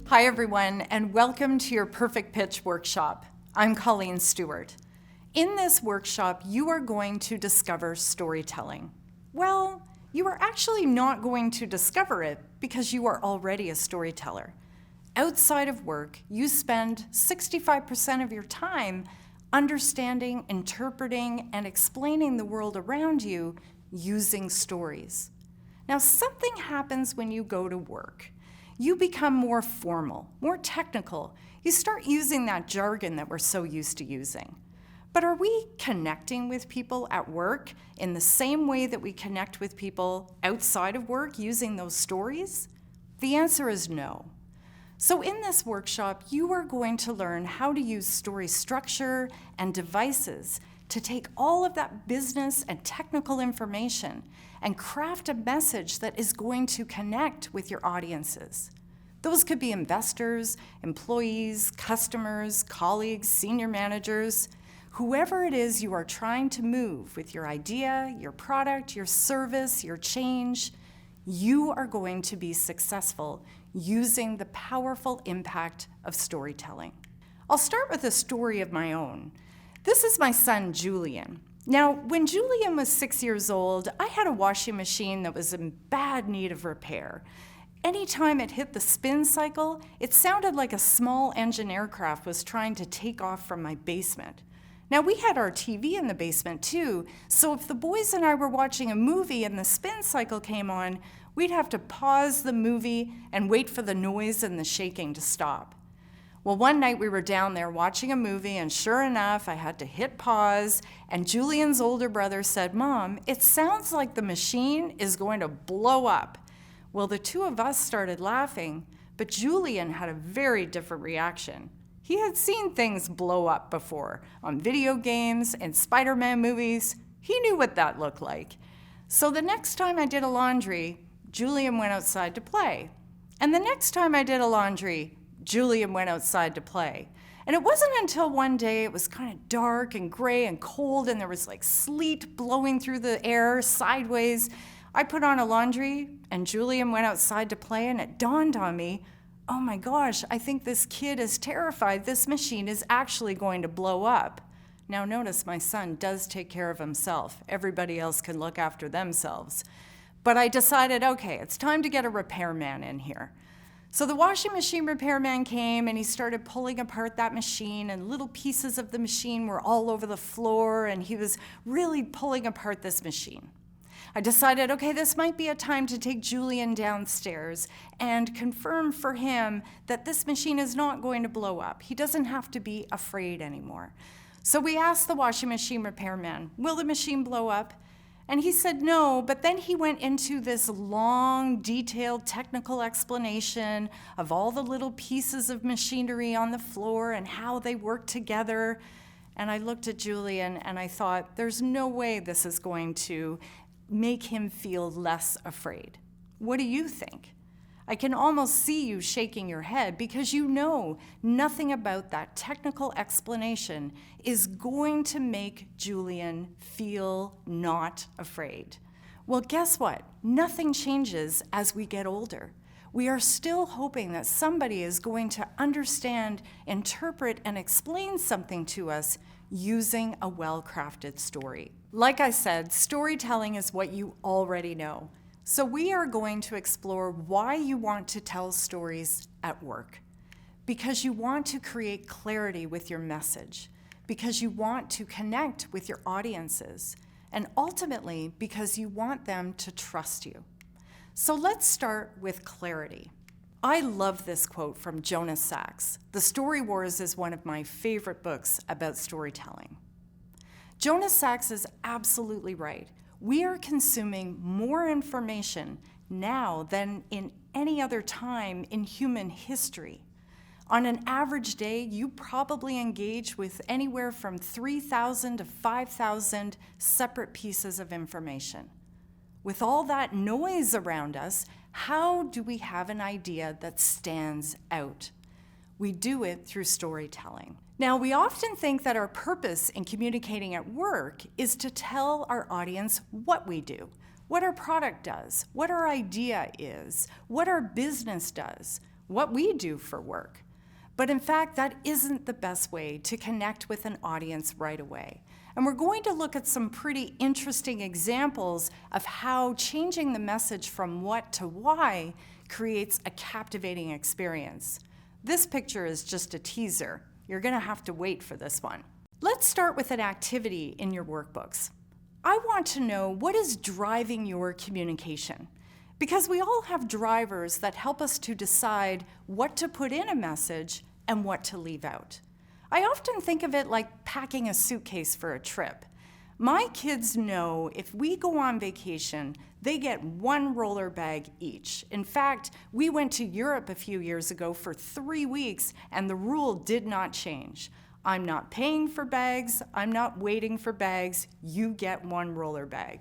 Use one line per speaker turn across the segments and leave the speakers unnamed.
Hi everyone, and welcome to your Perfect Pitch workshop. I'm Colleen Stewart. In this workshop, you are going to discover storytelling. Well, you are actually not going to discover it because you are already a storyteller. Outside of work, you spend 65% of your time understanding, interpreting, and explaining the world around you using stories. Now, something happens when you go to work. You become more formal, more technical. You start using that jargon that we're so used to using. But are we connecting with people at work in the same way that we connect with people outside of work using those stories? The answer is no. So in this workshop, you are going to learn how to use story structure and devices to take all of that business and technical information and craft a message that is going to connect with your audiences. Those could be investors, employees, customers, colleagues, senior managers, whoever it is you are trying to move with your idea, your product, your service, your change. You are going to be successful using the powerful impact of storytelling. I'll start with a story of my own. This is my son, Julian. Now, when Julian was 6 years old, I had a washing machine that was in bad need of repair. Anytime it hit the spin cycle, it sounded like a small engine aircraft was trying to take off from my basement. Now, we had our TV in the basement too, so if the boys and I were watching a movie and the spin cycle came on, we'd have to pause the movie and wait for the noise and the shaking to stop. Well, one night we were down there watching a movie, and sure enough, I had to hit pause, and Julian's older brother said, "Mom, it sounds like the machine is going to blow up." Well, the two of us started laughing, but Julian had a very different reaction. He had seen things blow up before on video games and Spider-Man movies. He knew what that looked like. So the next time I did a laundry, Julian went outside to play. And the next time I did a laundry, Julian went outside to play. And it wasn't until one day it was kind of dark and gray and cold and there was like sleet blowing through the air sideways. I put on a laundry and Julian went outside to play, and it dawned on me, oh my gosh, I think this kid is terrified this machine is actually going to blow up. Now notice my son does take care of himself. Everybody else can look after themselves. But I decided, okay, it's time to get a repairman in here. So the washing machine repairman came and he started pulling apart that machine, and little pieces of the machine were all over the floor, and he was really pulling apart this machine. I decided, okay, this might be a time to take Julian downstairs and confirm for him that this machine is not going to blow up. He doesn't have to be afraid anymore. So we asked the washing machine repairman, will the machine blow up? And he said no, but then he went into this long, detailed technical explanation of all the little pieces of machinery on the floor and how they work together. And I looked at Julian and I thought, there's no way this is going to make him feel less afraid. What do you think? I can almost see you shaking your head because you know nothing about that technical explanation is going to make Julian feel not afraid. Well, guess what? Nothing changes as we get older. We are still hoping that somebody is going to understand, interpret, and explain something to us using a well-crafted story. Like I said, storytelling is what you already know. So we are going to explore why you want to tell stories at work. Because you want to create clarity with your message. Because you want to connect with your audiences. And ultimately, because you want them to trust you. So let's start with clarity. I love this quote from Jonas Sachs. The Story Wars is one of my favorite books about storytelling. Jonas Sachs is absolutely right. We are consuming more information now than in any other time in human history. On an average day, you probably engage with anywhere from 3,000 to 5,000 separate pieces of information. With all that noise around us, how do we have an idea that stands out? We do it through storytelling. Now, we often think that our purpose in communicating at work is to tell our audience what we do, what our product does, what our idea is, what our business does. what we do for work. But in fact, that isn't the best way to connect with an audience right away. And we're going to look at some pretty interesting examples of how changing the message from what to why creates a captivating experience. This picture is just a teaser. You're going to have to wait for this one. Let's start with an activity in your workbooks. I want to know what is driving your communication, because we all have drivers that help us to decide what to put in a message and what to leave out. I often think of it like packing a suitcase for a trip. My kids know if we go on vacation, they get one roller bag each. In fact, we went to Europe a few years ago for 3 weeks, and the rule did not change. I'm not paying for bags, I'm not waiting for bags, you get one roller bag.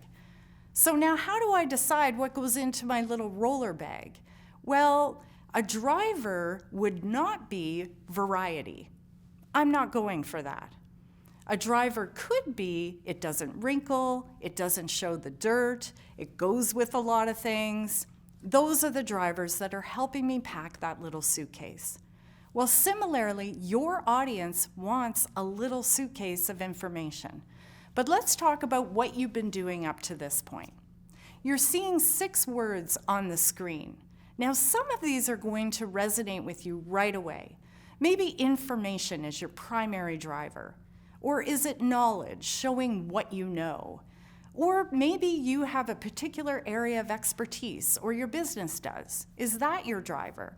So now how do I decide what goes into my little roller bag? Well, a driver would not be variety. I'm not going for that. A driver could be, it doesn't wrinkle, it doesn't show the dirt, it goes with a lot of things. Those are the drivers that are helping me pack that little suitcase. Well, similarly, your audience wants a little suitcase of information. But let's talk about what you've been doing up to this point. You're seeing 6 words on the screen. Now, some of these are going to resonate with you right away. Maybe information is your primary driver. Or is it knowledge, showing what you know? Or maybe you have a particular area of expertise, or your business does. Is that your driver?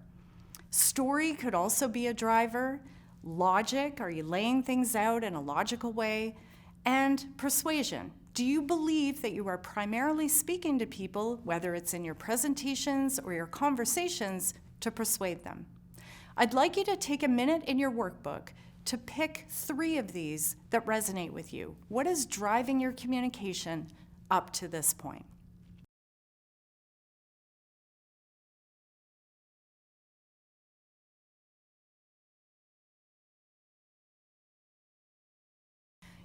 Story could also be a driver. Logic, are you laying things out in a logical way? And persuasion. Do you believe that you are primarily speaking to people, whether it's in your presentations or your conversations, to persuade them? I'd like you to take a minute in your workbook to pick 3 of these that resonate with you. What is driving your communication up to this point?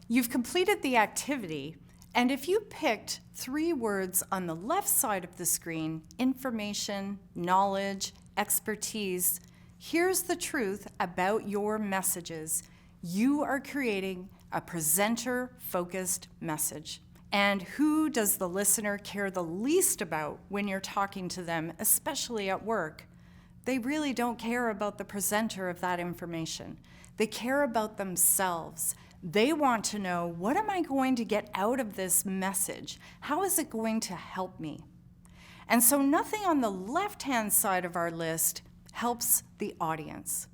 You've completed the activity, and if you picked 3 words on the left side of the screen, information, knowledge, expertise, here's the truth about your messages. You are creating a presenter-focused message. And who does the listener care the least about when you're talking to them, especially at work? They really don't care about the presenter of that information. They care about themselves. They want to know, what am I going to get out of this message? How is it going to help me? And so nothing on the left-hand side of our list helps the audience.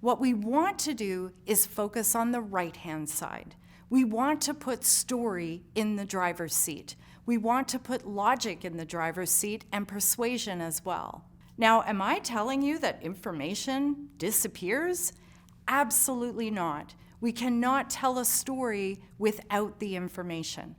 What we want to do is focus on the right-hand side. We want to put story in the driver's seat. We want to put logic in the driver's seat and persuasion as well. Now, am I telling you that information disappears? Absolutely not. We cannot tell a story without the information.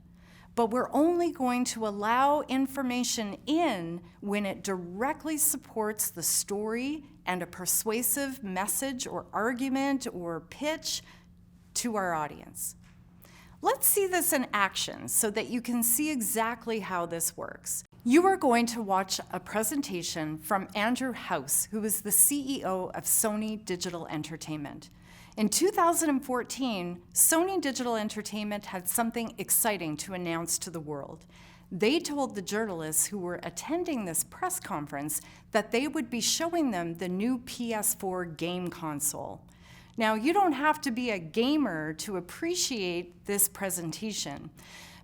But we're only going to allow information in when it directly supports the story and a persuasive message or argument or pitch to our audience. Let's see this in action so that you can see exactly how this works. You are going to watch a presentation from Andrew House, who is the CEO of Sony Digital Entertainment. In 2014, Sony Digital Entertainment had something exciting to announce to the world. They told the journalists who were attending this press conference that they would be showing them the new PS4 game console. Now, you don't have to be a gamer to appreciate this presentation,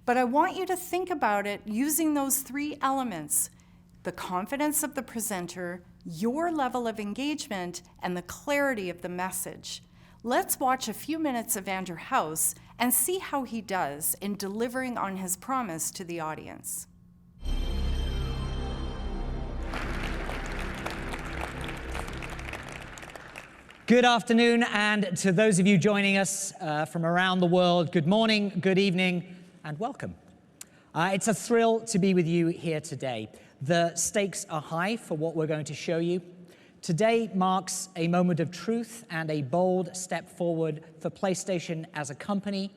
but I want you to think about it using those 3 elements: the confidence of the presenter, your level of engagement, and the clarity of the message. Let's watch a few minutes of Andrew House and see how he does in delivering on his promise to the audience.
Good afternoon, and to those of you joining us from around the world, good morning, good evening, and welcome. It's a thrill to be with you here today. The stakes are high for what we're going to show you. Today marks a moment of truth and a bold step forward for PlayStation as a company,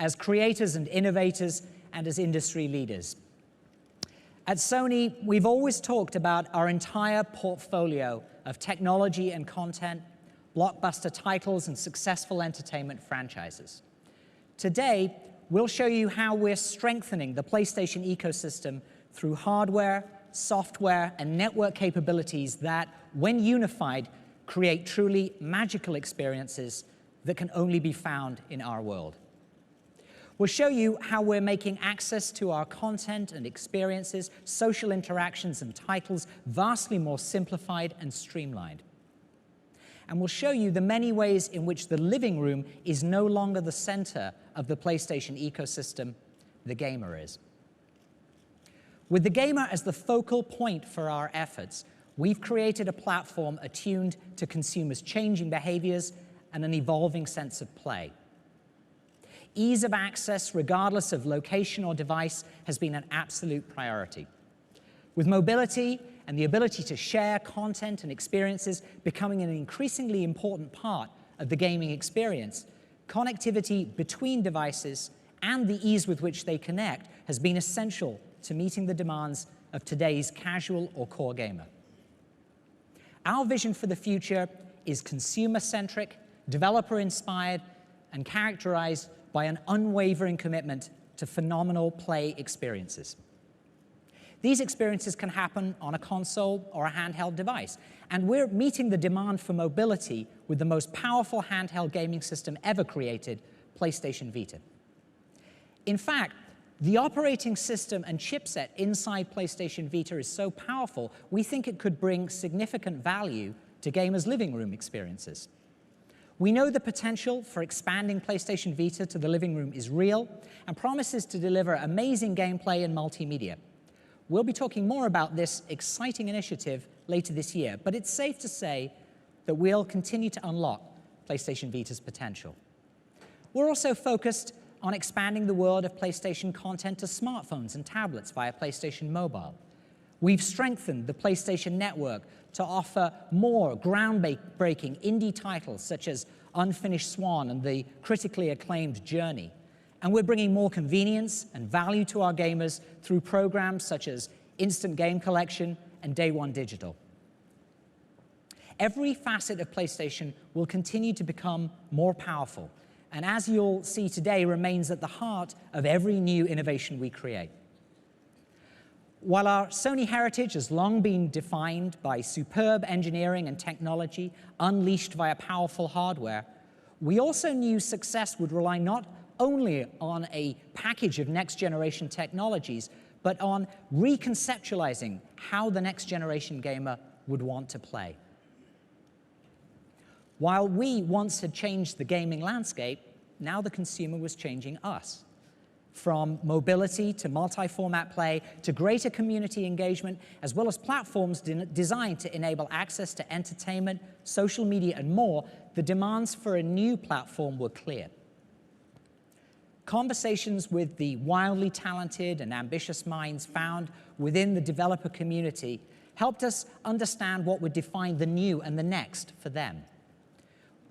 as creators and innovators, and as industry leaders. At Sony, we've always talked about our entire portfolio of technology and content, blockbuster titles, and successful entertainment franchises. Today, we'll show you how we're strengthening the PlayStation ecosystem through hardware, software, and network capabilities that, when unified, create truly magical experiences that can only be found in our world. We'll show you how we're making access to our content and experiences, social interactions and titles vastly more simplified and streamlined. And we'll show you the many ways in which the living room is no longer the center of the PlayStation ecosystem, the gamer is. With the gamer as the focal point for our efforts, we've created a platform attuned to consumers' changing behaviors and an evolving sense of play. Ease of access, regardless of location or device, has been an absolute priority. With mobility and the ability to share content and experiences becoming an increasingly important part of the gaming experience, connectivity between devices and the ease with which they connect has been essential to meeting the demands of today's casual or core gamer. Our vision for the future is consumer-centric, developer-inspired, and characterized by an unwavering commitment to phenomenal play experiences. These experiences can happen on a console or a handheld device, and we're meeting the demand for mobility with the most powerful handheld gaming system ever created, PlayStation Vita. In fact, the operating system and chipset inside PlayStation Vita is so powerful, we think it could bring significant value to gamers' living room experiences. We know the potential for expanding PlayStation Vita to the living room is real and promises to deliver amazing gameplay and multimedia. We'll be talking more about this exciting initiative later this year, but it's safe to say that we'll continue to unlock PlayStation Vita's potential. We're also focused on expanding the world of PlayStation content to smartphones and tablets via PlayStation Mobile. We've strengthened the PlayStation Network to offer more groundbreaking indie titles such as Unfinished Swan and the critically acclaimed Journey. And we're bringing more convenience and value to our gamers through programs such as Instant Game Collection and Day One Digital. Every facet of PlayStation will continue to become more powerful, and as you'll see today, remains at the heart of every new innovation we create. While our Sony heritage has long been defined by superb engineering and technology unleashed via powerful hardware, we also knew success would rely not only on a package of next-generation technologies, but on reconceptualizing how the next-generation gamer would want to play. While we once had changed the gaming landscape, now the consumer was changing us. From mobility to multi-format play to greater community engagement, as well as platforms designed to enable access to entertainment, social media, and more, the demands for a new platform were clear. Conversations with the wildly talented and ambitious minds found within the developer community helped us understand what would define the new and the next for them.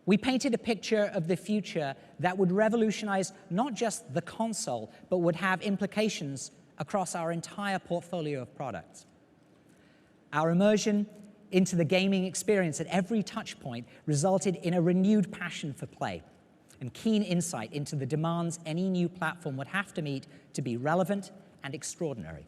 We painted a picture of the future that would revolutionize not just the console, but would have implications across our entire portfolio of products. Our immersion into the gaming experience at every touch point resulted in a renewed passion for play and keen insight into the demands any new platform would have to meet to be relevant and extraordinary.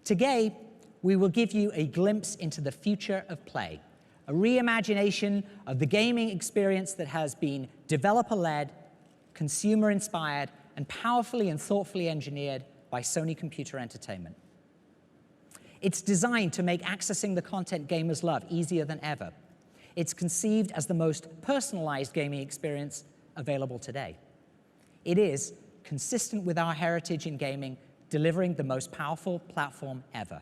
Today, we will give you a glimpse into the future of play, a reimagination of the gaming experience that has been developer-led, consumer-inspired, and powerfully and thoughtfully engineered by Sony Computer Entertainment. It's designed to make accessing the content gamers love easier than ever. It's conceived as the most personalized gaming experience available today. It is, consistent with our heritage in gaming, delivering the most powerful platform ever.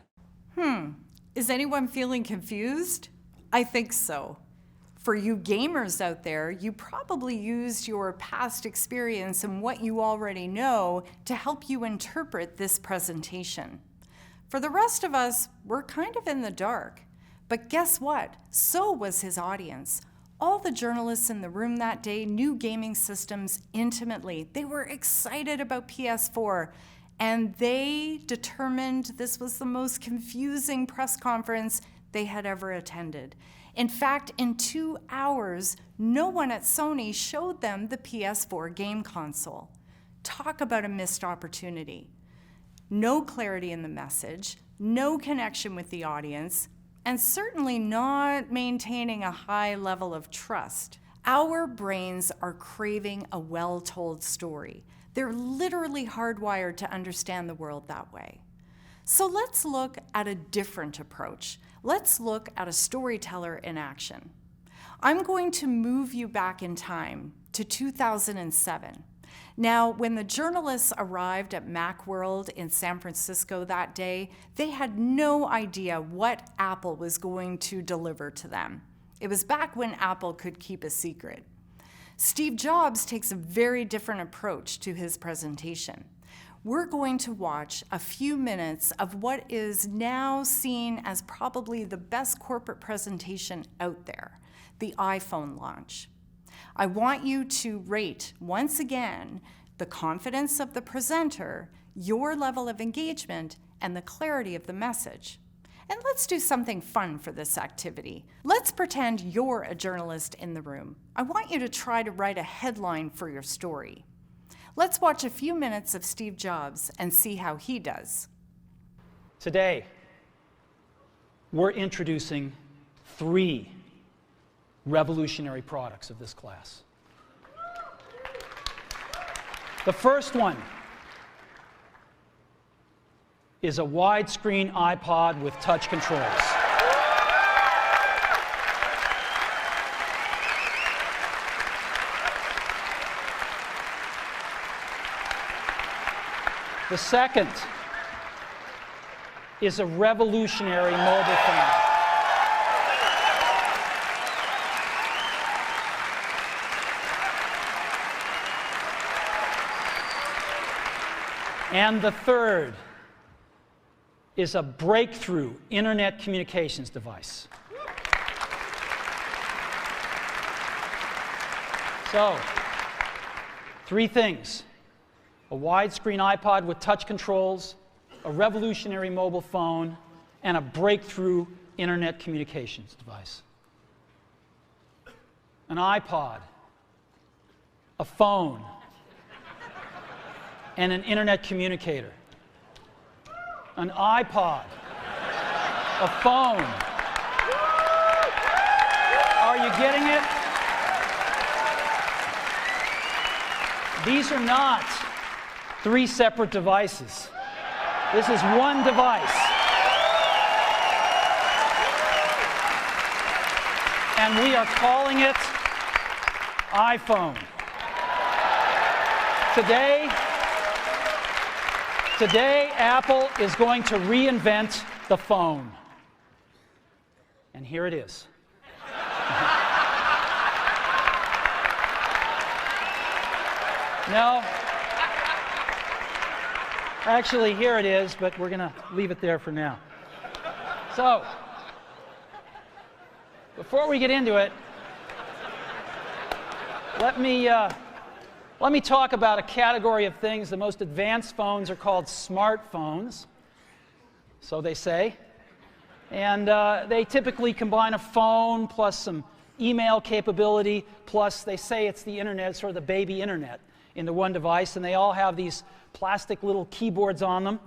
Is anyone feeling confused? I think so. For you gamers out there, you probably used your past experience and what you already know to help you interpret this presentation. For the rest of us, we're kind of in the dark. But guess what? So was his audience. All the journalists in the room that day knew gaming systems intimately. They were excited about PS4, and they determined this was the most confusing press conference they had ever attended. In fact, in 2 hours, no one at Sony showed them the PS4 game console. Talk about a missed opportunity. No clarity in the message, no connection with the audience, and certainly not maintaining a high level of trust. Our brains are craving a well-told story. They're literally hardwired to understand the world that way. So let's look at a different approach. Let's look at a storyteller in action. I'm going to move you back in time to 2007. Now, when the journalists arrived at Macworld in San Francisco that day, they had no idea what Apple was going to deliver to them. It was back when Apple could keep a secret. Steve Jobs takes a very different approach to his presentation. We're going to watch a few minutes of what is now seen as probably the best corporate presentation out there, the iPhone launch. I want you to rate, once again, the confidence of the presenter, your level of engagement, and the clarity of the message. And let's do something fun for this activity. Let's pretend you're a journalist in the room. I want you to try to write a headline for your story. Let's watch a few minutes of Steve Jobs and see how he does.
Today, we're introducing 3 revolutionary products of this class. The first one is a widescreen iPod with touch controls. The second is a revolutionary mobile phone. And the third is a breakthrough internet communications device. So, 3 things: a widescreen iPod with touch controls, a revolutionary mobile phone, and a breakthrough internet communications device. An iPod, a phone, and an internet communicator. An iPod, a phone. Are you getting it? These are not 3 separate devices. This is one device. And we are calling it iPhone. Today, Apple is going to reinvent the phone. And here it is. No. Actually, here it is, but we're going to leave it there for now. So, before we get into it, let me talk about a category of things. The most advanced phones are called smartphones, so they say. And they typically combine a phone plus some email capability, plus they say it's the internet, sort of the baby internet, into one device, and they all have these plastic little keyboards on them.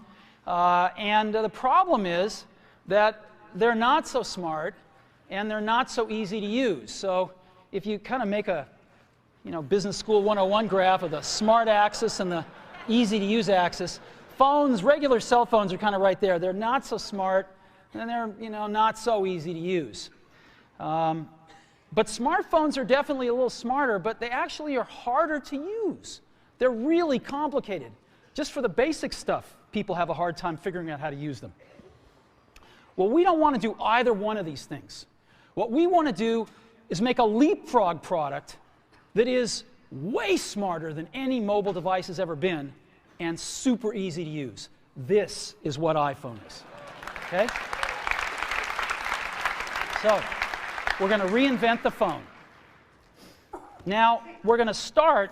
And the problem is that they're not so smart, and they're not so easy to use. So if you kind of make a Business School 101 graph of the smart axis and the easy to use axis, phones, regular cell phones are kind of right there. They're not so smart, and they're not so easy to use. But smartphones are definitely a little smarter, but they actually are harder to use. They're really complicated. Just for the basic stuff, people have a hard time figuring out how to use them. Well, we don't want to do either one of these things. What we want to do is make a leapfrog product that is way smarter than any mobile device has ever been and super easy to use. This is what iPhone is. Okay? So, we're going to reinvent the phone. Now, we're going to start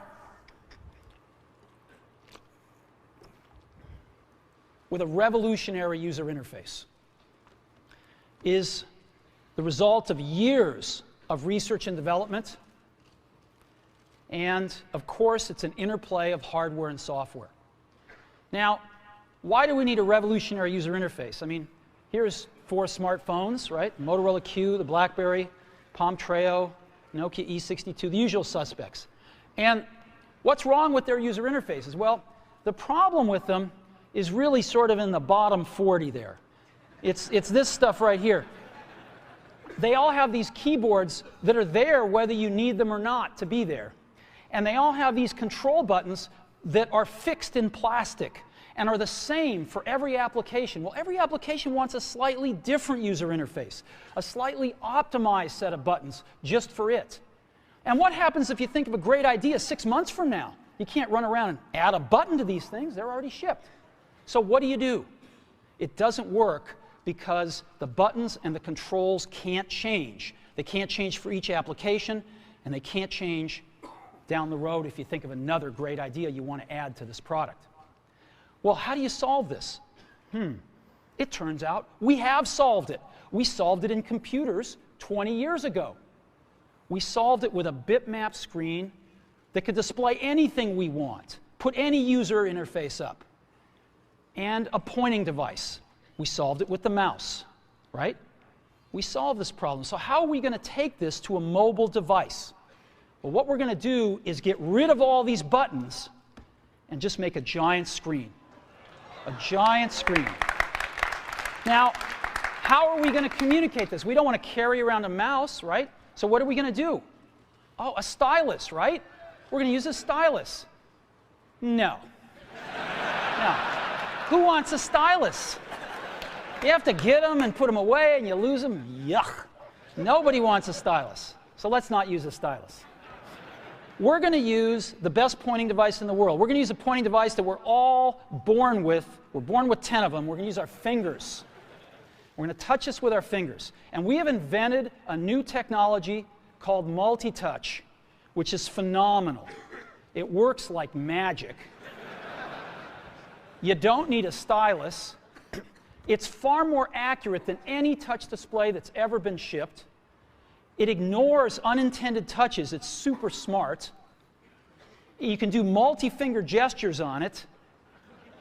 with a revolutionary user interface is the result of years of research and development. And of course, it's an interplay of hardware and software. Now, why do we need a revolutionary user interface? I mean, here's 4 smartphones, right? Motorola Q, the BlackBerry, Palm Treo, Nokia E62, the usual suspects. And what's wrong with their user interfaces? Well, the problem with them is really sort of in the bottom 40 there. It's this stuff right here. They all have these keyboards that are there whether you need them or not to be there. And they all have these control buttons that are fixed in plastic and are the same for every application. Well, every application wants a slightly different user interface, a slightly optimized set of buttons just for it. And what happens if you think of a great idea 6 months from now? You can't run around and add a button to these things. They're already shipped. So what do? It doesn't work because the buttons and the controls can't change. They can't change for each application, and they can't change down the road if you think of another great idea you want to add to this product. Well, how do you solve this? It turns out we have solved it. We solved it in computers 20 years ago. We solved it with a bitmap screen that could display anything we want, put any user interface up, and a pointing device. We solved it with the mouse, right? We solved this problem. So how are we going to take this to a mobile device? Well, what we're going to do is get rid of all these buttons and just make a giant screen. A giant screen. Now, how are we going to communicate this? We don't want to carry around a mouse, right? So what are we going to do? Oh, a stylus, right? We're going to use a stylus. No. No. Who wants a stylus? You have to get them and put them away and you lose them. Yuck. Nobody wants a stylus. So let's not use a stylus. We're going to use the best pointing device in the world. We're going to use a pointing device that we're all born with. We're born with 10 of them. We're going to use our fingers. We're going to touch this with our fingers. And we have invented a new technology called multi-touch, which is phenomenal. It works like magic. You don't need a stylus. It's far more accurate than any touch display that's ever been shipped. It ignores unintended touches. It's super smart. You can do multi-finger gestures on it.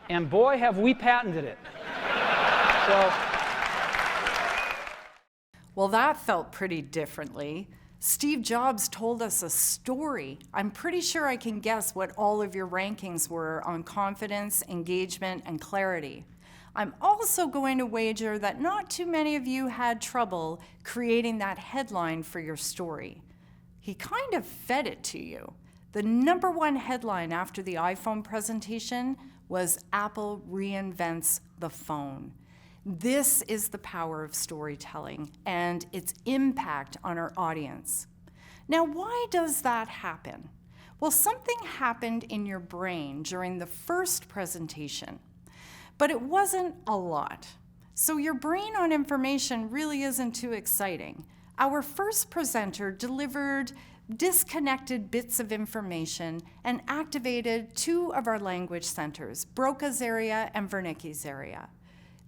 And boy, have we patented it. So,
Well, that felt pretty differently. Steve Jobs told us a story. I'm pretty sure I can guess what all of your rankings were on confidence, engagement, and clarity. I'm also going to wager that not too many of you had trouble creating that headline for your story. He kind of fed it to you. The #1 headline after the iPhone presentation was Apple reinvents the phone. This is the power of storytelling and its impact on our audience. Now, why does that happen? Well, something happened in your brain during the first presentation, but it wasn't a lot. So your brain on information really isn't too exciting. Our first presenter delivered disconnected bits of information and activated 2 of our language centers, Broca's area and Wernicke's area.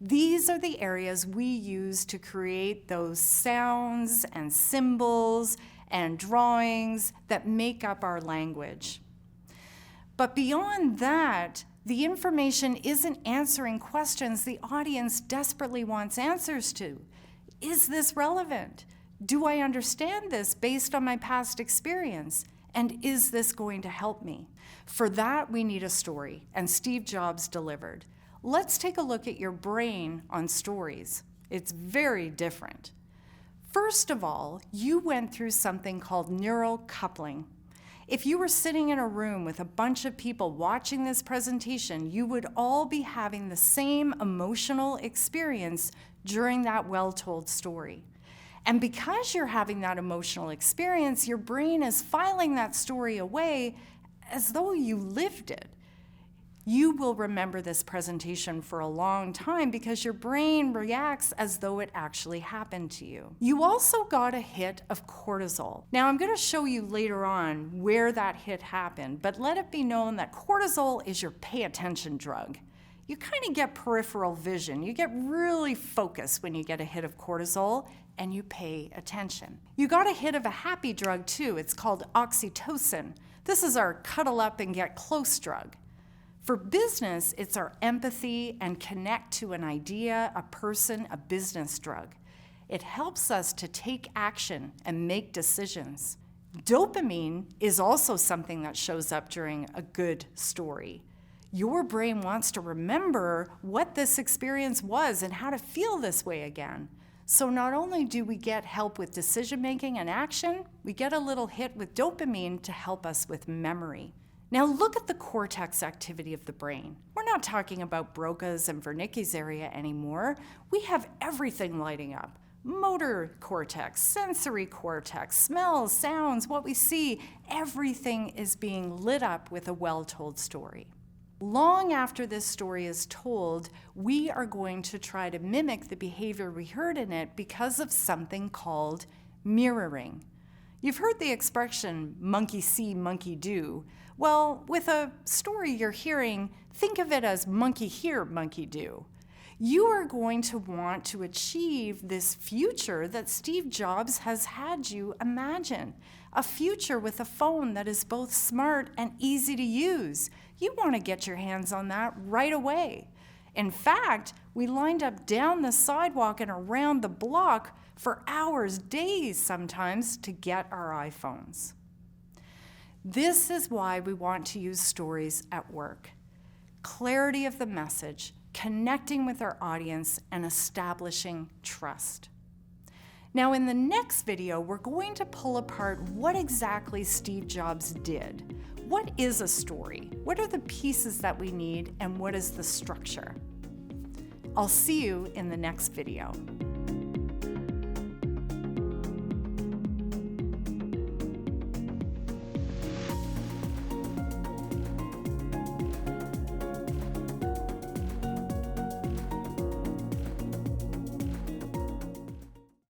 These are the areas we use to create those sounds and symbols and drawings that make up our language. But beyond that, the information isn't answering questions the audience desperately wants answers to. Is this relevant? Do I understand this based on my past experience? And is this going to help me? For that, we need a story, and Steve Jobs delivered. Let's take a look at your brain on stories. It's very different. First of all, you went through something called neural coupling. If you were sitting in a room with a bunch of people watching this presentation, you would all be having the same emotional experience during that well-told story. And because you're having that emotional experience, your brain is filing that story away as though you lived it. You will remember this presentation for a long time because your brain reacts as though it actually happened to you. You also got a hit of cortisol. Now, I'm going to show you later on where that hit happened, but let it be known that cortisol is your pay attention drug. you kind of get peripheral vision. You get really focused when you get a hit of cortisol and you pay attention. You got a hit of a happy drug too. It's called oxytocin. This is our cuddle up and get close drug. For business, it's our empathy and connect to an idea, a person, a business drug. It helps us to take action and make decisions. Dopamine is also something that shows up during a good story. Your brain wants to remember what this experience was and how to feel this way again. So not only do we get help with decision making and action, we get a little hit with dopamine to help us with memory. Now look at the cortex activity of the brain. We're not talking about Broca's and Wernicke's area anymore. We have everything lighting up. Motor cortex, sensory cortex, smells, sounds, what we see, everything is being lit up with a well-told story. Long after this story is told, we are going to try to mimic the behavior we heard in it because of something called mirroring. You've heard the expression, monkey see, monkey do. Well, with a story you're hearing, think of it as monkey hear, monkey do. You are going to want to achieve this future that Steve Jobs has had you imagine. A future with a phone that is both smart and easy to use. You want to get your hands on that right away. In fact, we lined up down the sidewalk and around the block for hours, days sometimes, to get our iPhones. This is why we want to use stories at work. Clarity of the message, connecting with our audience, and establishing trust. Now in the next video, we're going to pull apart what exactly Steve Jobs did. What is a story? What are the pieces that we need, and what is the structure? I'll see you in the next video.